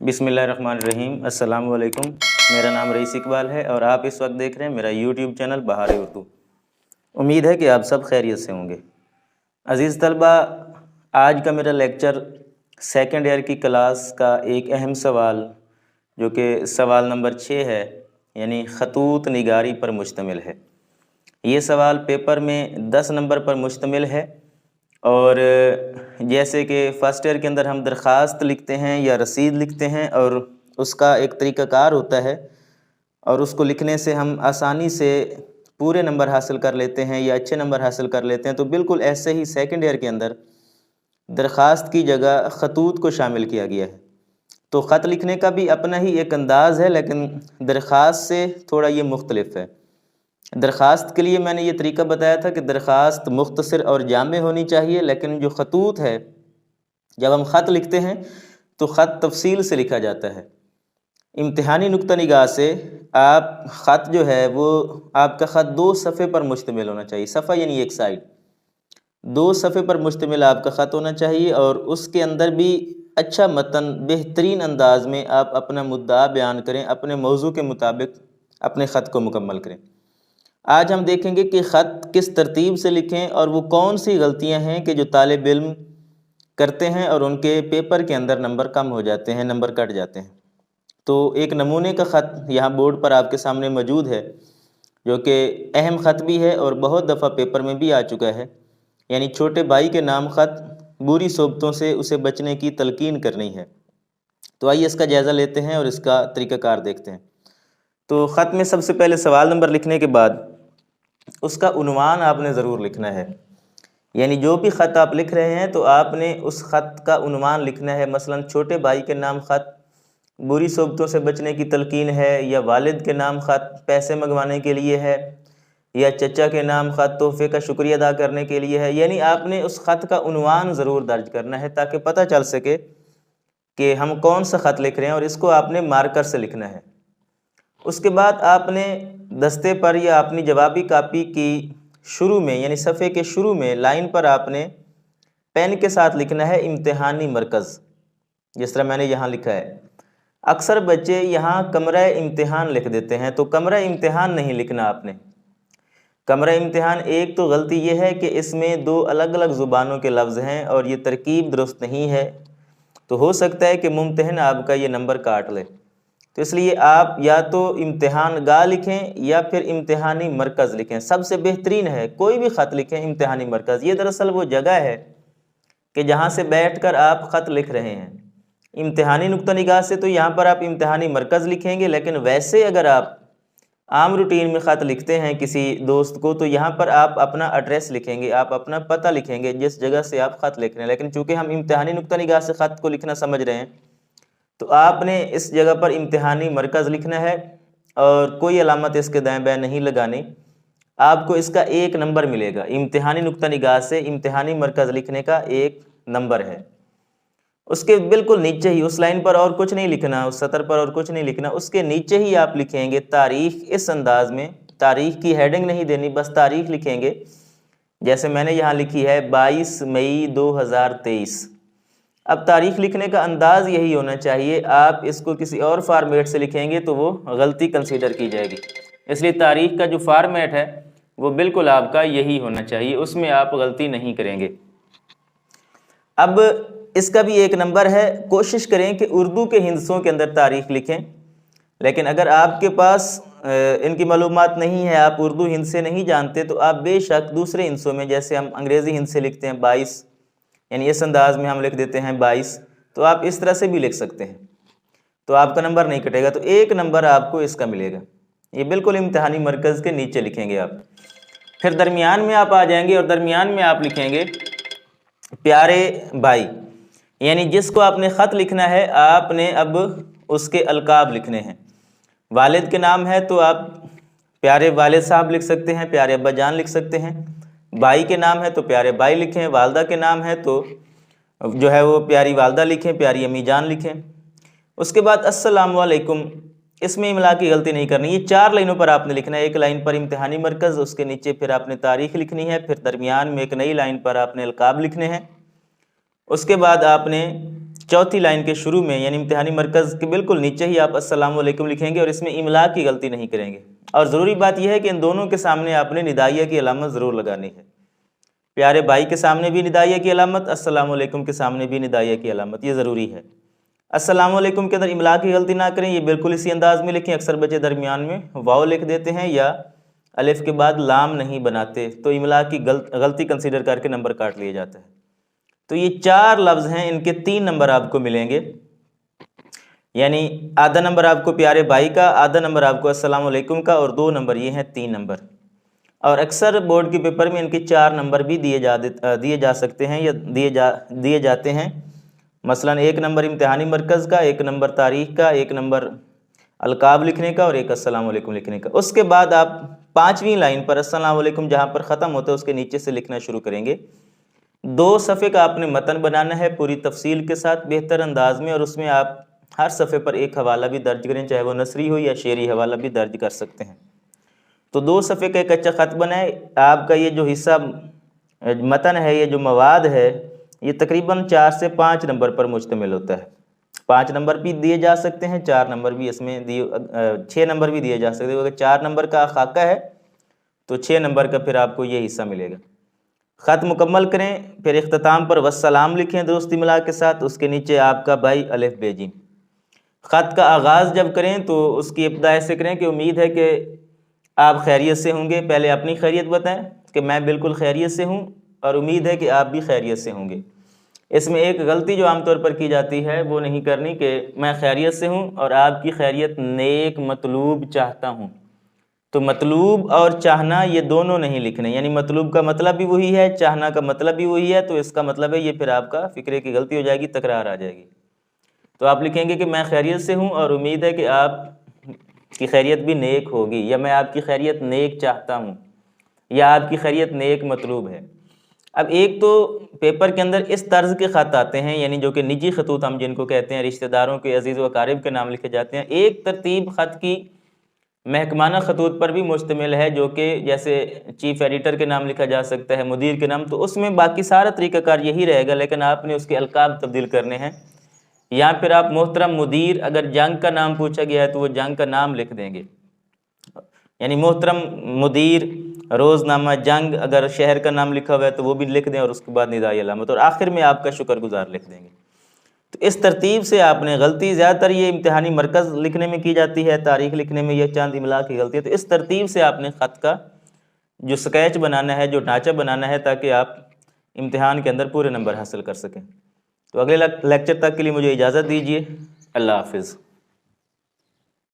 बिस्मिल्लाहिर्रहमानिर्रहीम। अस्सलाम वालेकुम। मेरा नाम रईस इकबाल है और आप इस वक्त देख रहे हैं मेरा यूट्यूब चैनल बहार उर्दू। उम्मीद है कि आप सब खैरियत से होंगे। अज़ीज़ तलबा, आज का मेरा लेक्चर सेकेंड ईयर की क्लास का एक अहम सवाल जो कि सवाल नंबर 6 है, यानी ख़तूत निगारी पर मुश्तमिल है। ये सवाल पेपर में 10 नंबर पर मुश्तमिल है और जैसे कि फ़र्स्ट ईयर के अंदर हम दरख्वास्त लिखते हैं या रसीद लिखते हैं और उसका एक तरीक़ाकार होता है और उसको लिखने से हम आसानी से पूरे नंबर हासिल कर लेते हैं या अच्छे नंबर हासिल कर लेते हैं, तो बिल्कुल ऐसे ही सेकंड ईयर के अंदर दरख्वास्त की जगह ख़तूत को शामिल किया गया है। तो ख़त लिखने का भी अपना ही एक अंदाज़ है, लेकिन दरख्वास्त से थोड़ा ये मुख्तलिफ है। दरख्वास्त के लिए मैंने ये तरीका बताया था कि दरख्वास्त मुख्तसर और जामे होनी चाहिए, लेकिन जो ख़तूत है, जब हम ख़त लिखते हैं तो ख़त तफसील से लिखा जाता है। इम्तिहानी नुक्ता निगाह से आप ख़त जो है वो आपका ख़त 2 सफ़े पर मुश्तमिल होना चाहिए। सफ़ा यानी एक साइड, 2 सफ़े पर मुश्तमिल आपका ख़त होना चाहिए और उसके अंदर भी अच्छा मतन बेहतरीन अंदाज में आप अपना मुद्दा बयान करें, अपने मौजू के मुताबिक अपने ख़त को मुकम्मल करें। आज हम देखेंगे कि ख़त किस तरतीब से लिखें और वो कौन सी गलतियां हैं कि जो तालिब इल्म करते हैं और उनके पेपर के अंदर नंबर कम हो जाते हैं, नंबर कट जाते हैं। तो एक नमूने का ख़त यहाँ बोर्ड पर आपके सामने मौजूद है, जो कि अहम ख़त भी है और बहुत दफ़ा पेपर में भी आ चुका है। यानी छोटे भाई के नाम ख़त, बुरी सोबतों से उसे बचने की तलकीन करनी है। तो आइए इसका जायज़ा लेते हैं और इसका तरीक़ाकार देखते हैं। तो ख़त में सबसे पहले सवाल नंबर लिखने के बाद उसका उन्वान आपने ज़रूर लिखना है। यानी जो भी ख़त आप लिख रहे हैं तो आपने उस ख़त का उन्वान लिखना है। मसलन छोटे भाई के नाम ख़त बुरी सोबतों से बचने की तलकीन है, या वालिद के नाम ख़त पैसे मंगवाने के लिए है, या चचा के नाम ख़त तोहफ़े का शुक्रिया अदा करने के लिए है। यानी आपने उस ख़त का उन्वान ज़रूर दर्ज करना है ताकि पता चल सके कि हम कौन सा ख़त लिख रहे हैं, और इसको आपने मार्कर से लिखना है। उसके बाद आपने दस्ते पर या अपनी जवाबी कापी की शुरू में, यानी सफ़े के शुरू में लाइन पर आपने पेन के साथ लिखना है इम्तिहानी मरकज़, जिस तरह मैंने यहाँ लिखा है। अक्सर बच्चे यहाँ कमरा इम्तिहान लिख देते हैं, तो कमरा इम्तिहान नहीं लिखना आपने। कमरा इम्तिहान, एक तो गलती ये है कि इसमें 2 अलग अलग ज़ुबानों के लफ्ज़ हैं और ये तरकीब दुरुस्त नहीं है, तो हो सकता है कि मुम्तहिन आपका ये नंबर काट ले। तो इसलिए आप या तो इम्तिहान गाह लिखें या फिर इम्तिहानी मरकज़ लिखें। सबसे बेहतरीन है कोई भी ख़त लिखें इम्तिहानी मरकज़। ये दरअसल वो जगह है कि जहाँ से बैठकर आप ख़त लिख रहे हैं। इम्तिहानी नुक्ता निगाह से तो यहाँ पर आप इम्तिहानी मरकज़ लिखेंगे, लेकिन वैसे अगर आप आम रूटीन में ख़त लिखते हैं किसी दोस्त को, तो यहाँ पर आप अपना एड्रेस लिखेंगे, आप अपना पता लिखेंगे जिस जगह से आप ख़त लिख रहे हैं। लेकिन चूँकि हम इम्तिहानी नुक्ता निगाह से ख़त को लिखना समझ रहे हैं, तो आपने इस जगह पर इम्तिहानी मरकज़ लिखना है और कोई अलामत इसके दाएं बाएं नहीं लगानी। आपको इसका 1 नंबर मिलेगा। इम्तिहानी नुक्ता निगाह से इम्तिहानी मरकज़ लिखने का 1 नंबर है। उसके बिल्कुल नीचे ही, उस लाइन पर और कुछ नहीं लिखना, उस सतर पर और कुछ नहीं लिखना, उसके नीचे ही आप लिखेंगे तारीख़। इस अंदाज में तारीख़ की हेडिंग नहीं देनी, बस तारीख़ लिखेंगे। जैसे मैंने यहाँ लिखी है 22 मई 2023। अब तारीख़ लिखने का अंदाज़ यही होना चाहिए। आप इसको किसी और फार्मेट से लिखेंगे तो वो गलती कंसीडर की जाएगी। इसलिए तारीख़ का जो फार्मेट है वो बिल्कुल आपका यही होना चाहिए, उसमें आप गलती नहीं करेंगे। अब इसका भी 1 नंबर है। कोशिश करें कि उर्दू के हिंसों के अंदर तारीख़ लिखें, लेकिन अगर आपके पास इनकी मालूमात नहीं है, आप उर्दू हिंसे नहीं जानते, तो आप बेशक दूसरे हिंसों में, जैसे हम अंग्रेज़ी हिंसे लिखते हैं 22, यानी इस अंदाज में हम लिख देते हैं 22, तो आप इस तरह से भी लिख सकते हैं, तो आपका नंबर नहीं कटेगा। तो 1 नंबर आपको इसका मिलेगा। ये बिल्कुल इम्तिहानी मरकज़ के नीचे लिखेंगे आप। फिर दरमियान में आप आ जाएंगे और दरमियान में आप लिखेंगे प्यारे भाई, यानी जिसको आपने ख़त लिखना है आपने अब उसके अलकाब लिखने हैं। वालिद के नाम है तो आप प्यारे वालिद साहब लिख सकते हैं, प्यारे अब्बा जान लिख सकते हैं। भाई के नाम है तो प्यारे भाई लिखें। वालदा के नाम है तो जो है वो प्यारी वालदा लिखें, प्यारी अम्मी जान लिखें। उसके बाद अस्सलाम वालेकुम, इसमें इमला की गलती नहीं करनी। ये 4 लाइनों पर आपने लिखना है। 1 लाइन पर इम्तिहानी मरकज़, उसके नीचे फिर आपने तारीख़ लिखनी है, फिर दरमियान में एक नई लाइन पर आपने अलकाब लिखने हैं। उसके बाद आपने चौथी लाइन के शुरू में यानी इम्तिहानी मरकज़ के बिल्कुल नीचे ही आप अस्सलाम वालेकुम लिखेंगे और इसमें इमला की गलती नहीं करेंगे। और ज़रूरी बात यह है कि इन दोनों के सामने आपने निदाइया की अलामत ज़रूर लगानी है। प्यारे भाई के सामने भी निदाइया की अलामत, अस्सलाम वालेकुम के सामने भी निदाइया की अलामत, ये ज़रूरी है। अस्सलाम वालेकुम के अंदर इमला की गलती ना करें, ये बिल्कुल इसी अंदाज़ में लिखें। अक्सर बच्चे दरमियान में वाव लिख देते हैं या अलिफ के बाद लाम नहीं बनाते, तो इमला की गलती कंसीडर करके नंबर काट लिया जाता है। तो ये 4 लफ्ज़ हैं, इनके 3 नंबर आपको मिलेंगे, यानी आधा नंबर आपको प्यारे भाई का, आधा नंबर आपको अस्सलाम वालेकुम का और 2 नंबर ये हैं 3 नंबर। और अक्सर बोर्ड के पेपर में इनके 4 नंबर भी दिए जा सकते हैं या दिए जाते हैं। मसलन 1 नंबर इम्तिहानी मरकज़ का, 1 नंबर तारीख़ का, 1 नंबर अलकाब लिखने का और 1 अस्सलाम वालेकुम लिखने का। उसके बाद आप 5वीं लाइन पर अस्सलाम वालेकुम जहाँ पर ख़त्म होता है उसके नीचे से लिखना शुरू करेंगे। 2 सफ़े का आपने मतन बनाना है पूरी तफसील के साथ बेहतर अंदाज में, और उसमें आप हर सफ़े पर एक हवाला भी दर्ज करें, चाहे वो नसरी हो या शेरी हवाला भी दर्ज कर सकते हैं। तो 2 सफ़े का एक अच्छा ख़त बनाए। आपका ये जो हिस्सा मतन है, ये जो मवाद है, ये तकरीबन 4 से 5 नंबर पर मुश्तमिल होता है। 5 नंबर भी दिए जा सकते हैं, 4 नंबर भी इसमें 6 नंबर भी दिए जा सकते हैं। अगर 4 नंबर का खाका है तो 6 नंबर का फिर आपको ये हिस्सा मिलेगा। ख़त मुकम्मल करें, फिर इख्तिताम पर वस्सलाम लिखें दुरुस्त इमला के साथ, उसके नीचे आपका भाई अलिफ बेजीम। ख़त का आगाज़ जब करें तो उसकी इब्तिदा ऐसे करें कि उम्मीद है कि आप खैरियत से होंगे। पहले अपनी खैरियत बताएं कि मैं बिल्कुल खैरियत से हूँ और उम्मीद है कि आप भी खैरियत से होंगे। इसमें एक गलती जो आमतौर पर की जाती है वो नहीं करनी कि मैं खैरियत से हूँ और आपकी खैरियत नेक मतलूब चाहता हूँ। तो मतलूब और चाहना ये दोनों नहीं लिखने, यानी मतलूब का मतलब भी वही है, चाहना का मतलब भी वही है, तो इसका मतलब है ये फिर आपका फ़िक्रे की गलती हो जाएगी, तकरार आ जाएगी। तो आप लिखेंगे कि मैं खैरियत से हूँ और उम्मीद है कि आपकी खैरियत भी नेक होगी, या मैं आपकी खैरियत नेक चाहता हूँ, या आपकी खैरियत नेक मतलूब है। अब एक तो पेपर के अंदर इस तर्ज के ख़त आते हैं, यानी जो कि निजी खतूत हम जिनको कहते हैं, रिश्तेदारों के अजीज़ व अकारिब के नाम लिखे जाते हैं। एक तरतीब ख़त की महकमाना खतूत पर भी मुश्तमिल है, जो कि जैसे चीफ़ एडिटर के नाम लिखा जा सकता है, मुदीर के नाम, तो उसमें बाकी सारा तरीक़ाकार यही रहेगा, लेकिन आपने उसके अलकाब तब्दील करने हैं। या फिर आप मोहतरम मुदीर, अगर जंग का नाम पूछा गया है तो वो जंग का नाम लिख देंगे, यानी मोहतरम मुदीर रोज़नामा जंग, अगर शहर का नाम लिखा हुआ है तो वो भी लिख दें, और उसके बाद निदाई अलामत, और आखिर में आपका शुक्रगुजार लिख देंगे। तो इस तरतीब से आपने गलती, ज़्यादातर ये इम्तिहानी मरकज़ लिखने में की जाती है, तारीख़ लिखने में यह चांद इमला की गलती है। तो इस तरतीब से आपने ख़त का जो स्केच बनाना है, जो ढांचा बनाना है, ताकि आप इम्तिहान के अंदर पूरे नंबर हासिल कर सकें। तो अगले लेक्चर तक के लिए मुझे इजाज़त दीजिए। अल्लाह हाफ़िज़।